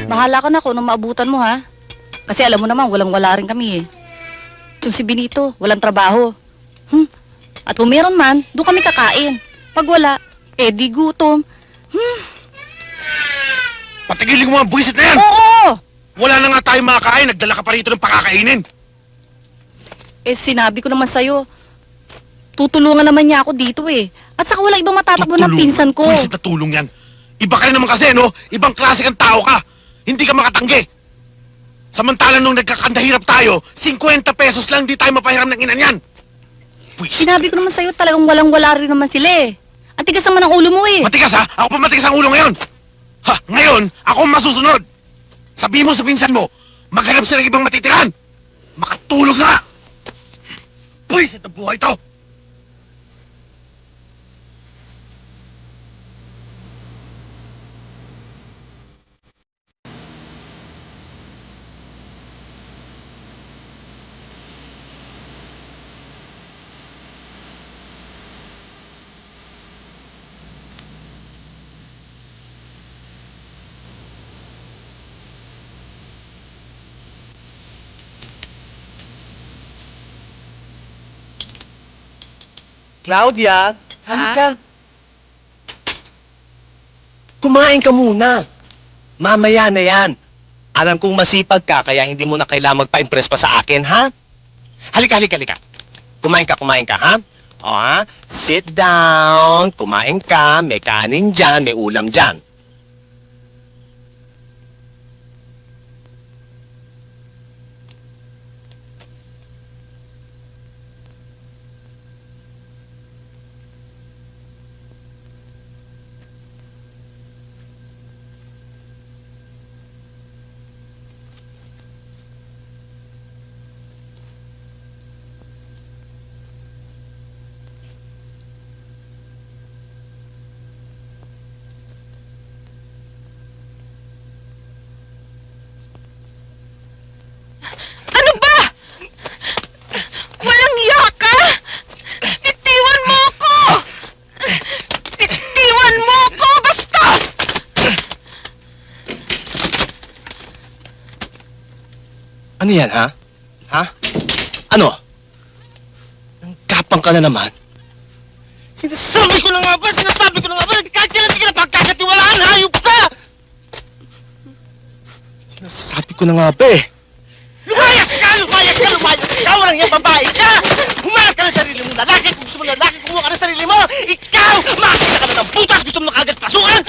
Bahala ka na kung anong maabutan mo, ha? Kasi alam mo naman, walang-wala rin kami, eh. Yung si Benito, walang trabaho. At kung meron man, doon kami kakain. Pag wala, eh di gutom. Patigilin mo mga buwisit na yan! Oo! Wala na nga tayong makakain, nagdala ka pa rito ng pakakainin. Eh, sinabi ko naman sa'yo, tutulungan naman niya ako dito, eh. At saka wala ibang matatakbo ng pinsan ko. Buwisit na tulong yan. Iba ka rin naman kasi, no? Ibang klase kang tao ka. Hindi ka makatanggi. Samantalang nung nagkakandahirap tayo, 50 pesos lang di tayo mapahiram ng inan yan. Buwisit. Sinabi ko naman sa'yo, talagang walang-wala rin naman sila, eh. Ang tigas naman ng ulo mo, eh. Matigas, ha? Ako pa matigas ang ulo ngayon. Ha? Ngayon, ako ang masusunod. Sabihin mo sa pinsan mo, maghanap sila ng ibang matitiran. Makatulog na! Buwisit na buhay to! Claudia, halika. Kumain ka muna. Mamaya na yan. Alam kong masipag ka, kaya hindi mo na kailangan magpa-impress pa sa akin, ha? Halika. Kumain ka, ha? O, ha? Sit down. Kumain ka. May kanin dyan, may ulam dyan. Ano ba? Walang iya ka! Bitiwan mo ko! Bitiwan mo ko, bastos! Ano yan, ha? Ha? Ano? Nangkapang ka na naman? Sinasabi ko na nga ba? Kahit kailan di ka na pagkakatiwalaan, hayop ka! Sinasabi ko na nga ba, eh. Lumayas ka! Walang yan, babae ka! Humarap ka ng sarili mo, lalaki! Kung gusto mo lalaki, kumuha ka ng sarili mo! Ikaw! Makakita ka na ng butas! Gusto mo na kagad pasukan!